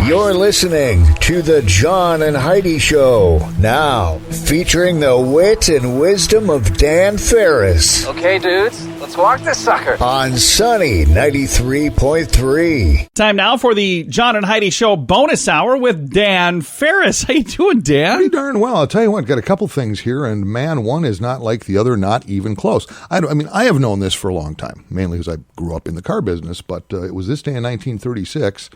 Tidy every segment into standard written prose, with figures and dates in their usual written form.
You're listening to the John and Heidi Show. Now, featuring the wit and wisdom of Dan Farris. Okay, dudes, let's walk this sucker. On Sunny 93.3. Time now for the John and Heidi Show bonus hour with Dan Farris. How you doing, Dan? Pretty darn well. I'll tell you what, got a couple things here, and man, one is not like the other, not even close. I have known this for a long time, mainly because I grew up in the car business, but it was this day in 1936.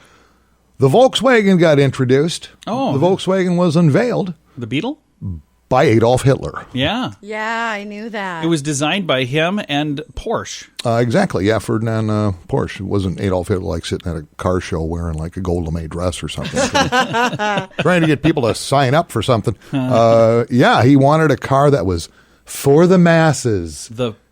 The Volkswagen got introduced. Oh. The Volkswagen was unveiled. The Beetle? By Adolf Hitler. Yeah. Yeah, I knew that. It was designed by him and Porsche. Exactly, yeah, Ferdinand Porsche. It wasn't Adolf Hitler like sitting at a car show wearing like a gold lame dress or something. Trying to get people to sign up for something. Yeah, he wanted a car that was for the masses.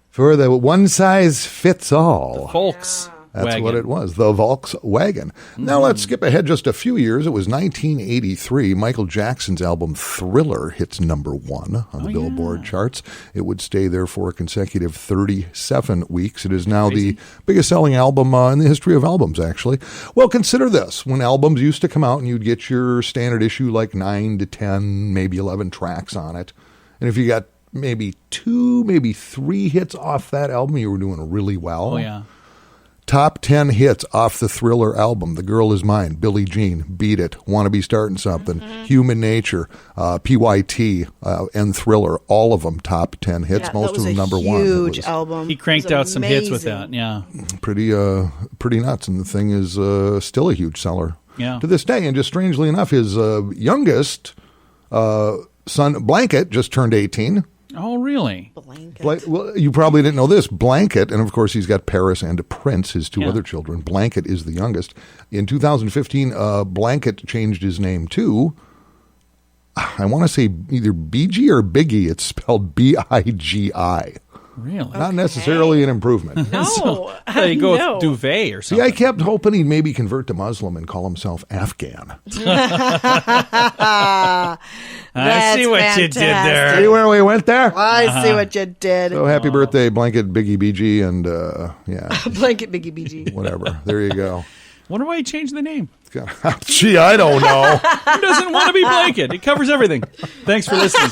For the one size fits all. The Volks. That's what it was, the Volkswagen. Now let's skip ahead just a few years. It was 1983. Michael Jackson's album Thriller hits number 1 on the Billboard charts. It would stay there for a consecutive 37 weeks. It is now the biggest selling album in the history of albums, actually. Well, consider this. When albums used to come out and you'd get your standard issue like 9 to 10, maybe 11 tracks on it. And if you got maybe 2, maybe 3 hits off that album, you were doing really well. Oh, yeah. Top 10 hits off the Thriller album: The Girl Is Mine, Billie Jean, Beat It, Wanna Be Starting Something, Human Nature, PYT, and Thriller. All of them top 10 hits. Most of them number 1. Huge album. He cranked out some hits with that. Yeah, pretty nuts. And the thing is still a huge seller to this day. And just strangely enough, his youngest son, Blanket, just turned 18. Oh, really? Blanket. Well, you probably didn't know this. Blanket, and of course he's got Paris and Prince, his 2 other children. Blanket is the youngest. In 2015, Blanket changed his name to, I want to say either BG or Biggie. It's spelled B-I-G-I. Really? Not necessarily an improvement. No. So you go with duvet or something. See, I kept hoping he'd maybe convert to Muslim and call himself Afghan. I see what you did there. See where we went there? I see what you did. So happy birthday, Blanket, Biggie, BG, and Blanket, Biggie, BG. whatever. There you go. Wonder why he changed the name. Gee, I don't know. He doesn't want to be Blanket. It covers everything. Thanks for listening.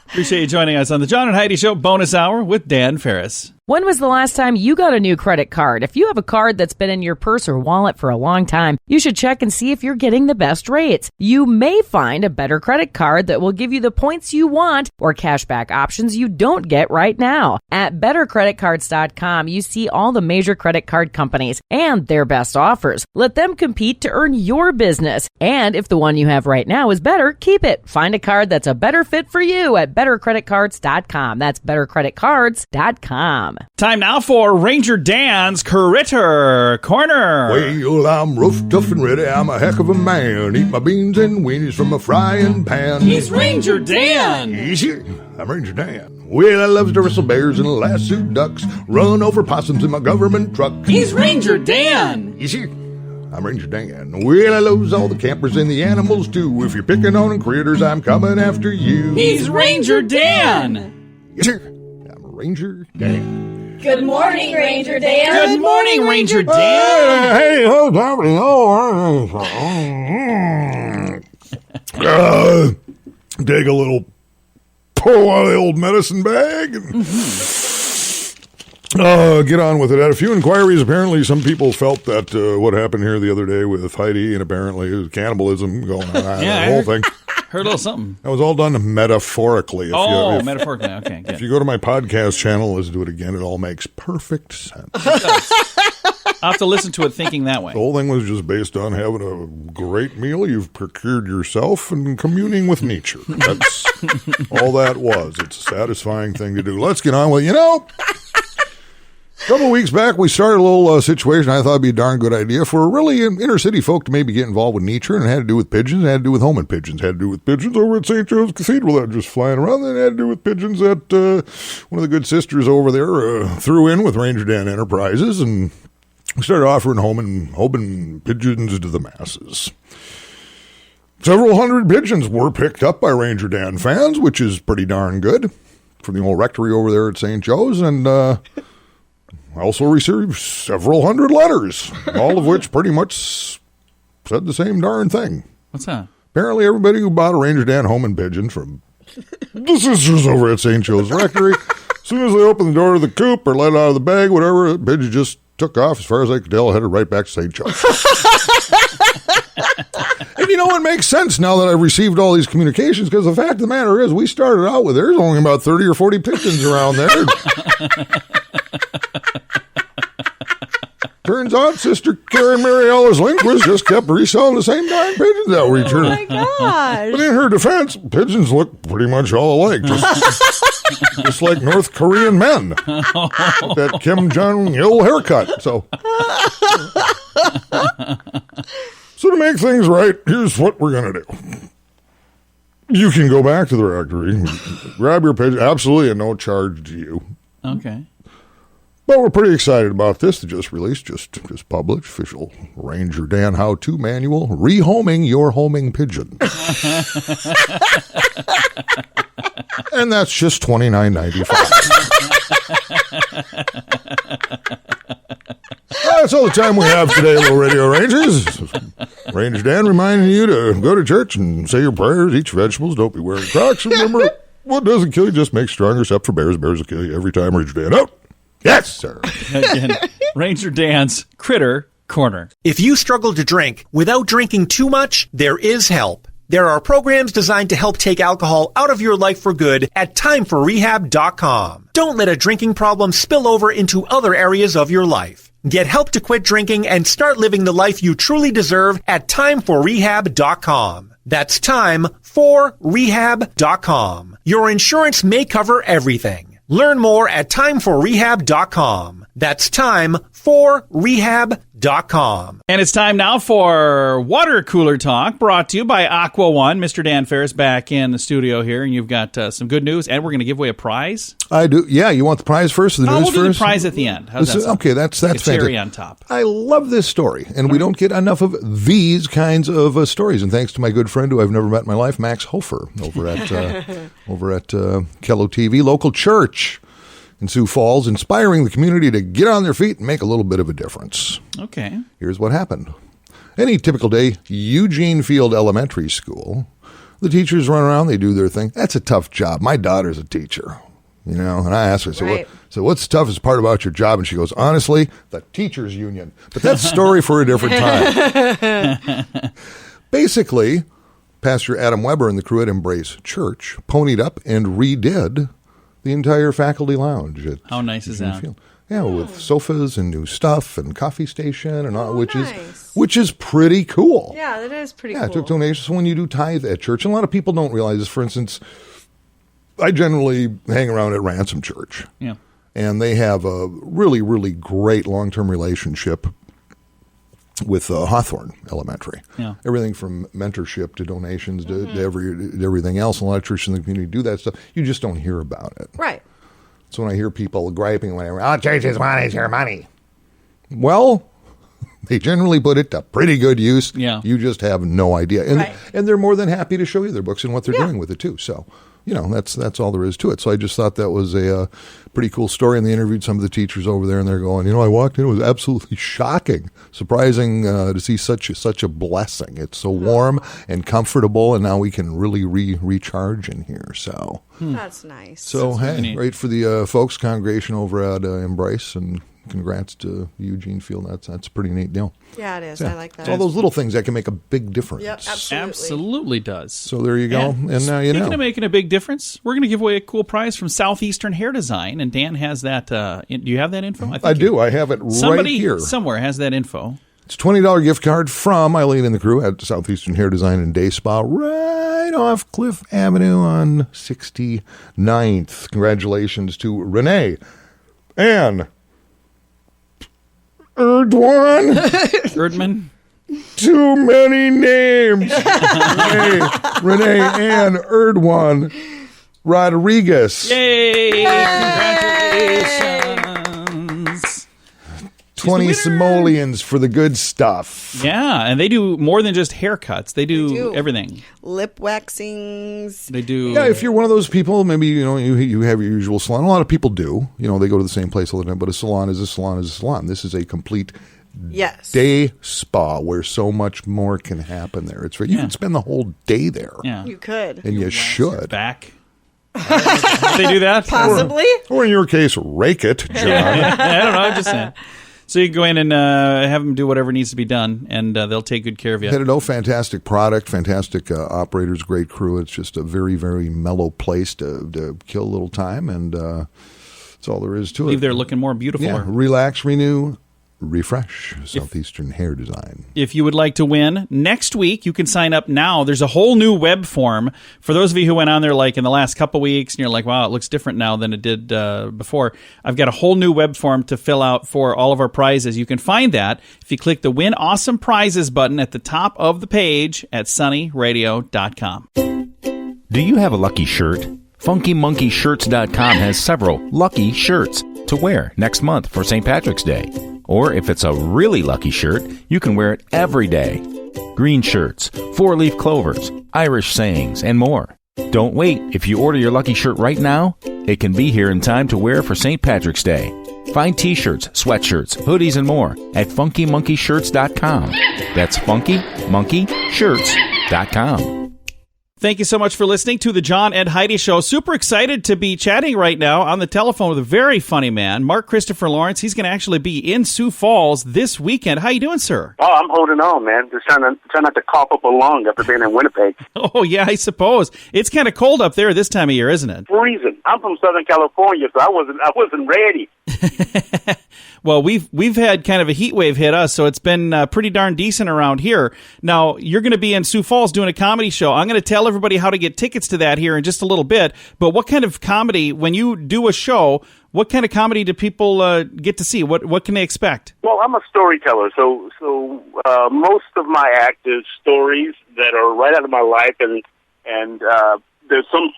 Appreciate you joining us on the John and Heidi Show bonus hour with Dan Farris. When was the last time you got a new credit card? If you have a card that's been in your purse or wallet for a long time, you should check and see if you're getting the best rates. You may find a better credit card that will give you the points you want or cashback options you don't get right now. At bettercreditcards.com, you see all the major credit card companies and their best offers. Let them compete to earn your business. And if the one you have right now is better, keep it. Find a card that's a better fit for you at bettercreditcards.com. That's bettercreditcards.com. Time now for Ranger Dan's Critter Corner. Well, I'm rough, tough, and ready. I'm a heck of a man. Eat my beans and weenies from a frying pan. He's Ranger Dan. Easy. I'm Ranger Dan. Well, I loves to wrestle bears and lasso ducks. Run over possums in my government truck. He's Ranger Dan. Easy. I'm Ranger Dan. Well, I loves all the campers and the animals too. If you're picking on critters, I'm coming after you. He's Ranger Dan. Yes, sir. I'm Ranger Dan. Good morning, Ranger Dan. Good morning, Ranger Dan. Hey, hold on. Take a little pull out of the old medicine bag and get on with it. At a few inquiries, apparently some people felt that what happened here the other day with Heidi, and apparently it was cannibalism going on. The whole thing. Heard a little something. That was all done metaphorically. Metaphorically. Okay, good. If you go to my podcast channel, listen to it again, it all makes perfect sense. It does. I'll have to listen to it thinking that way. The whole thing was just based on having a great meal you've procured yourself and communing with nature. That's all that was. It's a satisfying thing to do. Let's get on with it. A couple of weeks back, we started a little situation I thought would be a darn good idea for really inner city folk to maybe get involved with nature, and it had to do with pigeons, it had to do with homing pigeons, it had to do with pigeons over at St. Joe's Cathedral that were just flying around, and it had to do with pigeons that one of the good sisters over there threw in with Ranger Dan Enterprises, and we started offering homing pigeons to the masses. Several hundred pigeons were picked up by Ranger Dan fans, which is pretty darn good, from the old rectory over there at St. Joe's, and I also received several hundred letters, all of which pretty much said the same darn thing. What's that? Apparently, everybody who bought a Ranger Dan Home Pigeon from the sisters over at St. Joe's Rectory, as soon as they opened the door to the coop or let it out of the bag, whatever, the pigeon just took off. As far as I could tell, headed right back to St. Joe's. And you know what makes sense now that I've received all these communications, because the fact of the matter is we started out with there's only about 30 or 40 pigeons around there. Turns out Sister Karen Mariella's linguist just kept reselling the same darn pigeons that we returned. Oh my gosh. But in her defense, pigeons look pretty much all alike, just like North Korean men. That Kim Jong-il haircut. So to make things right, here's what we're going to do. You can go back to the rectory, grab your pigeon, absolutely at no charge to you. Okay. But we're pretty excited about this. They just released, just published, official Ranger Dan How-To Manual, Rehoming Your Homing Pigeon. And that's just $29.95. That's all the time we have today, little Radio Rangers. Ranger Dan reminding you to go to church and say your prayers, eat your vegetables, don't be wearing Crocs. Remember, what doesn't kill you just makes stronger, except for bears. Bears will kill you every time. Ranger Dan out. Yes, sir. Again, Ranger Dan's Critter Corner. If you struggle to drink without drinking too much, there is help. There are programs designed to help take alcohol out of your life for good at timeforrehab.com. Don't let a drinking problem spill over into other areas of your life. Get help to quit drinking and start living the life you truly deserve at timeforrehab.com. That's timeforrehab.com. Your insurance may cover everything. Learn more at timeforrehab.com. That's timeforrehab.com. And it's time now for Water Cooler Talk, brought to you by Aqua One. Mr. Dan Farris back in the studio here, and you've got some good news, and we're going to give away a prize. I do. Yeah, you want the prize first or the news we'll do first? the prize at the end. How's that sound? Okay, that's like a cherry fantastic. on top. I love this story, and we don't get enough of these kinds of stories. And thanks to my good friend who I've never met in my life, Max Hofer, over at Kello TV, local church in Sioux Falls, inspiring the community to get on their feet and make a little bit of a difference. Okay. Here's what happened. Any typical day, Eugene Field Elementary School, the teachers run around, they do their thing. That's a tough job. My daughter's a teacher, and I asked her, so what's the toughest part about your job? And she goes, honestly, the teachers union. But that's a story for a different time. Basically, Pastor Adam Weber and the crew at Embrace Church ponied up and redid the entire faculty lounge. How nice is that? Field. Yeah, with sofas and new stuff and coffee station and all, which is pretty cool. Yeah, that is pretty cool. Yeah, I took donations when you do tithe at church. And a lot of people don't realize this. For instance, I generally hang around at Ransom Church. Yeah. And they have a really, really great long-term relationship with Hawthorne Elementary. Yeah. Everything from mentorship to donations to everything else. A lot of churches in the community do that stuff. You just don't hear about it. Right. So when I hear people griping, whatever, all churches want is your money. Well, they generally put it to pretty good use. Yeah. You just have no idea. And they're more than happy to show you their books and what they're doing with it, too. So, that's all there is to it. So I just thought that was a pretty cool story. And they interviewed some of the teachers over there, and they're going, I walked in, it was absolutely shocking, surprising to see such a blessing. It's so warm and comfortable, and now we can really recharge in here. So that's nice. So, That's hey, great for the folks congregation over at Embrace, and congrats to Eugene Field. That's a pretty neat deal. Yeah, it is. Yeah. I like that. It's all those little things that can make a big difference. Yep, absolutely. Absolutely does. So there you go. And now you know. Speaking of making a big difference, we're going to give away a cool prize from Southeastern Hair Design, and Dan has that. Do you have that info? I do. I have it right here. Somewhere has that info. It's a $20 gift card from Eileen and the crew at Southeastern Hair Design and Day Spa right off Cliff Avenue on 69th. Congratulations to Renee and Erdman? Too many names. Renee Ann Erdwan Rodriguez. Yay! Congratulations! 20 simoleons for the good stuff. Yeah, and they do more than just haircuts. They do everything. Lip waxings. They do. Yeah, if you're one of those people, maybe you have your usual salon. A lot of people do. They go to the same place all the time, but a salon is a salon is a salon. This is a complete Yes. day spa where so much more can happen there. You can spend the whole day there. Yeah. You could. And you should. Back. They do that? Possibly. Or in your case, rake it, John. I don't know. I'm just saying. So you can go in and have them do whatever needs to be done, and they'll take good care of you. Fantastic product, fantastic operators, great crew. It's just a very, very mellow place to kill a little time, and that's all there is to it. Leave there looking more beautiful. Yeah, relax, renew, refresh. Southeastern Hair Design. If you would like to win, next week you can sign up now. There's a whole new web form. For those of you who went on there like in the last couple weeks and you're like, wow, it looks different now than it did before. I've got a whole new web form to fill out for all of our prizes. You can find that if you click the Win Awesome Prizes button at the top of the page at sunnyradio.com. Do you have a lucky shirt? FunkyMonkeyShirts.com has several lucky shirts to wear next month for St. Patrick's Day. Or if it's a really lucky shirt, you can wear it every day. Green shirts, 4-leaf clovers, Irish sayings, and more. Don't wait. If you order your lucky shirt right now, it can be here in time to wear for St. Patrick's Day. Find t-shirts, sweatshirts, hoodies, and more at FunkyMonkeyShirts.com. That's FunkyMonkeyShirts.com. Thank you so much for listening to the John and Heidi Show. Super excited to be chatting right now on the telephone with a very funny man, Mark Christopher Lawrence. He's going to actually be in Sioux Falls this weekend. How you doing, sir? Oh, I'm holding on, man. Just trying not to cough up a lung after being in Winnipeg. Oh, yeah, I suppose. It's kind of cold up there this time of year, isn't it? Freezing. I'm from Southern California, so I wasn't ready. Well, we've had kind of a heat wave hit us, so it's been pretty darn decent around here. Now, you're going to be in Sioux Falls doing a comedy show. I'm going to tell everybody how to get tickets to that here in just a little bit. But what kind of comedy, when you do a show, what kind of comedy do people get to see? What can they expect? Well, I'm a storyteller, so most of my act is stories that are right out of my life, and there's some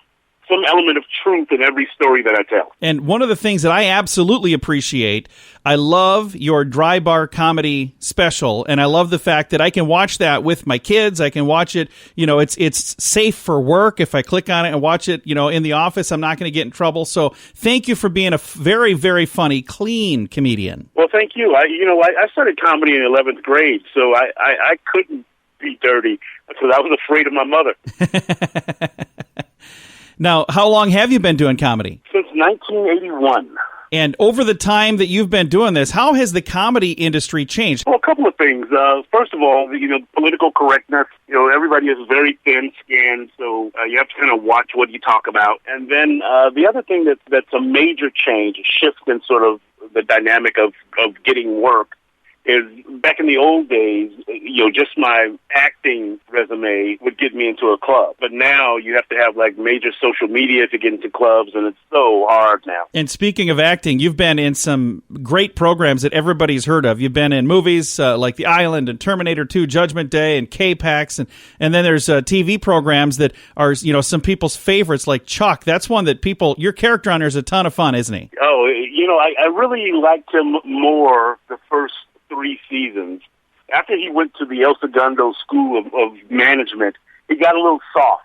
element of truth in every story that I tell. And one of the things that I absolutely appreciate, I love your dry bar comedy special, and I love the fact that I can watch that with my kids. I can watch it, it's safe for work. If I click on it and watch it, in the office, I'm not going to get in trouble. So thank you for being a very, very funny, clean comedian. Well, thank you. I started comedy in 11th grade, so I couldn't be dirty because I was afraid of my mother. Now, how long have you been doing comedy? Since 1981. And over the time that you've been doing this, how has the comedy industry changed? Well, a couple of things. First of all, political correctness. Everybody is very thin-skinned, so you have to kind of watch what you talk about. And then the other thing that's a major change, a shift in sort of the dynamic of getting work, is back in the old days, just my acting resume would get me into a club. But now you have to have major social media to get into clubs, and it's so hard now. And speaking of acting, you've been in some great programs that everybody's heard of. You've been in movies like The Island and Terminator 2, Judgment Day, and K-Pax, and then there's TV programs that are some people's favorites like Chuck. That's one that your character on there is a ton of fun, isn't he? Oh, I really liked him more the first 3 seasons. After he went to the El Segundo School of Management, he got a little soft.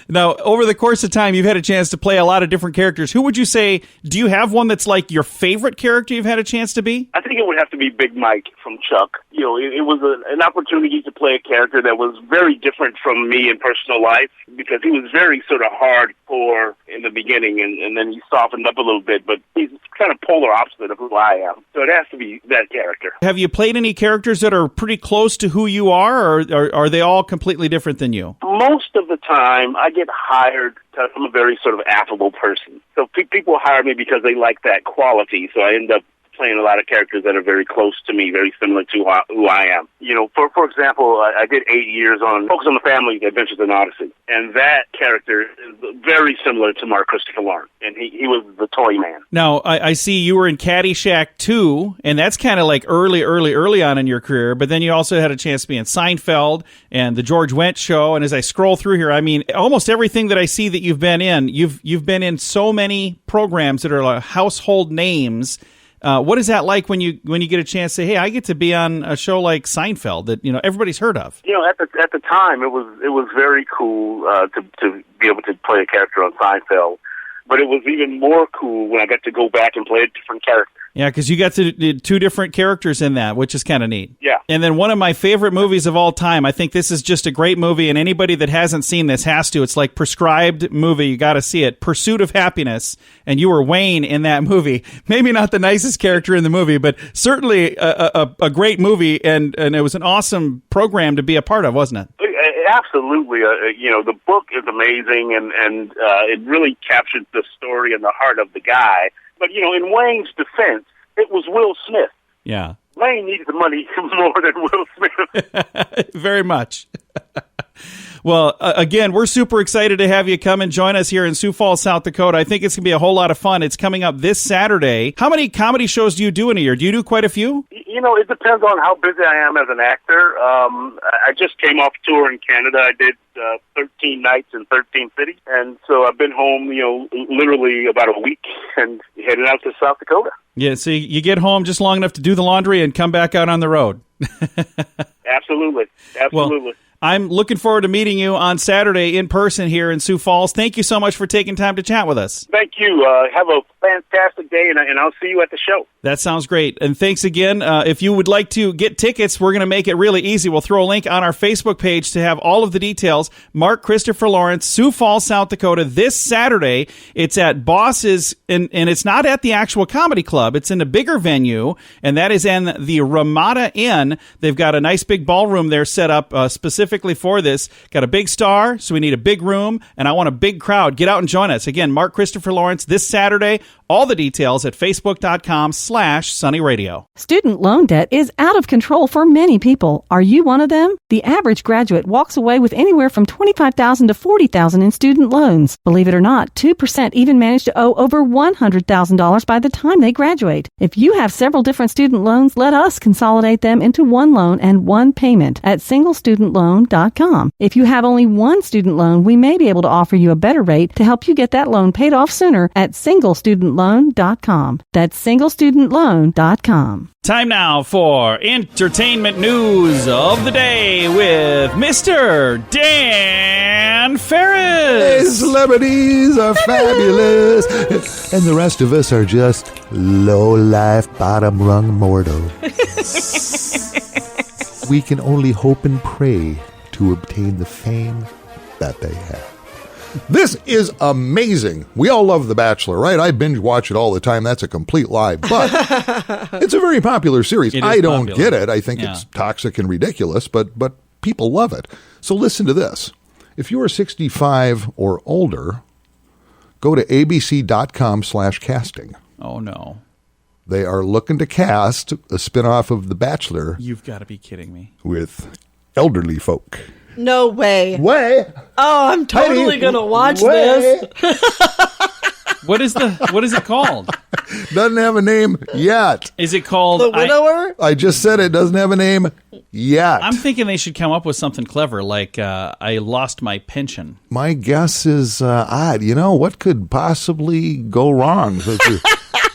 Now, over the course of time, you've had a chance to play a lot of different characters. Who would you say, do you have one that's like your favorite character you've had a chance to be? I think it would have to be Big Mike from Chuck. It was an opportunity to play a character that was very different from me in personal life because he was very sort of hardcore in the beginning and then he softened up a little bit, but he's kind of polar opposite of who I am. So it has to be that character. Have you played any characters that are pretty close to who you are, or are they all completely different than you? Most of the time, I get hired because I'm a very sort of affable person. So people hire me because they like that quality. So I end up playing a lot of characters that are very close to me, very similar to who I am. For example, I did 8 years on Focus on the Family, Adventures in Odyssey. And that character is very similar to Mark Christopher Lawrence. And he was the toy man. Now, I see you were in Caddyshack 2, and that's kind of like early on in your career. But then you also had a chance to be in Seinfeld and the George Wendt Show. And as I scroll through here, I mean, almost everything that I see that you've been in, you've been in so many programs that are like household names. What is that like when you get a chance to say, hey, I get to be on a show like Seinfeld that everybody's heard of? At the time, it was very cool to be able to play a character on Seinfeld, but it was even more cool when I got to go back and play a different character. Yeah, because you got to do two different characters in that, which is kind of neat. Yeah. And then one of my favorite movies of all time, I think this is just a great movie, and anybody that hasn't seen this has to. It's like prescribed movie. You got to see it. Pursuit of Happiness. And you were Wayne in that movie. Maybe not the nicest character in the movie, but certainly a great movie, and it was an awesome program to be a part of, wasn't it? Absolutely. The book is amazing, and it really captured the story and the heart of the guy. But, in Wayne's defense, it was Will Smith. Yeah. Wayne needed the money more than Will Smith. Very much. Well, again, we're super excited to have you come and join us here in Sioux Falls, South Dakota. I think it's going to be a whole lot of fun. It's coming up this Saturday. How many comedy shows do you do in a year? Do you do quite a few? It depends on how busy I am as an actor. I just came off tour in Canada. I did 13 nights in 13 cities. And so I've been home, literally about a week and headed out to South Dakota. Yeah, so you get home just long enough to do the laundry and come back out on the road. Absolutely. Well, I'm looking forward to meeting you on Saturday in person here in Sioux Falls. Thank you so much for taking time to chat with us. Thank you. Have a fantastic day, and I'll see you at the show. That sounds great. And thanks again. If you would like to get tickets, we're going to make it really easy. We'll throw a link on our Facebook page to have all of the details. Mark Christopher Lawrence, Sioux Falls, South Dakota, this Saturday. It's at Boss's, and it's not at the actual comedy club. It's in a bigger venue, and that is in the Ramada Inn. They've got a nice big ballroom there set up specifically for this. Got a big star, so we need a big room, and I want a big crowd. Get out and join us. Again, Mark Christopher Lawrence this Saturday. All the details at facebook.com/sunnyradio. Student loan debt is out of control for many people. Are you one of them? The average graduate walks away with anywhere from $25,000 to $40,000 in student loans. Believe it or not, 2% even manage to owe over $100,000 by the time they graduate. If you have several different student loans, let us consolidate them into one loan and one payment at singlestudentloan.com. If you have only one student loan, we may be able to offer you a better rate to help you get that loan paid off sooner at singlestudentloan.com. That's singlestudentloan.com. Time now for entertainment news of the day with Mr. Dan Farris. Hey, celebrities are fabulous, and the rest of us are just low-life, bottom-rung mortals. We can only hope and pray to obtain the fame that they have. This is amazing. We all love The Bachelor, right? I binge watch it all the time. That's a complete lie. But it's a very popular series. I don't get it. I think it's toxic and ridiculous, but people love it. So listen to this. If you are 65 or older, go to abc.com/casting. Oh, no. They are looking to cast a spinoff of The Bachelor. You've got to be kidding me. With elderly folk. No way. Way. Oh, I'm totally going to watch this. What is it called? Doesn't have a name yet. Is it called The Widower? I just said it doesn't have a name yet. I'm thinking they should come up with something clever, like I lost my pension. My guess is odd. What could possibly go wrong? So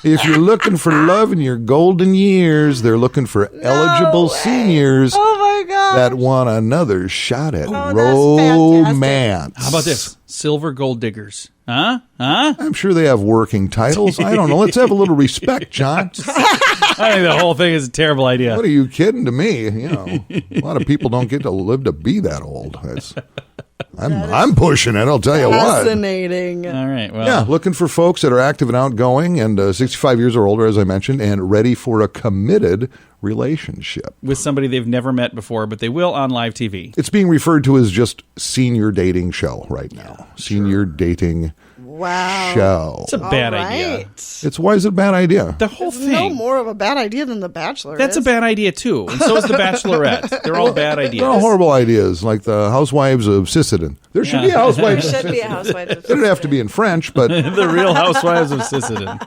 if you're looking for love in your golden years, they're looking for eligible seniors that want another shot at romance. How about this? Silver gold diggers. Huh? I'm sure they have working titles. I don't know. Let's have a little respect, John. I think the whole thing is a terrible idea. What are you kidding to me? A lot of people don't get to live to be that old. I'm pushing it, I'll tell you what. Fascinating. All right. Well, yeah, looking for folks that are active and outgoing and 65 years or older, as I mentioned, and ready for a committed relationship. With somebody they've never met before, but they will on live TV. It's being referred to as just senior dating show right now. Senior dating show. It's a bad idea. Why is it a bad idea? The whole thing. No more of a bad idea than The Bachelor. That's a bad idea, too. And so is The Bachelorette. They're all bad ideas. They're all horrible ideas, like the Housewives of Sisseton. There should be a Housewives. There should be a Housewives of Sisseton. It doesn't have to be in French, but... The Real Housewives of Sisseton.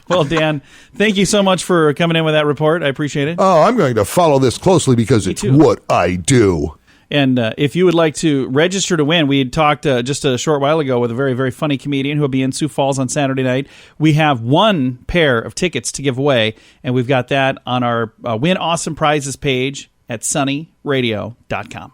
Well, Dan, thank you so much for coming in with that report. I appreciate it. Oh, I'm going to follow this closely because it's what I do. And if you would like to register to win, we had talked just a short while ago with a very, very funny comedian who will be in Sioux Falls on Saturday night. We have one pair of tickets to give away, and we've got that on our Win Awesome Prizes page at sunnyradio.com.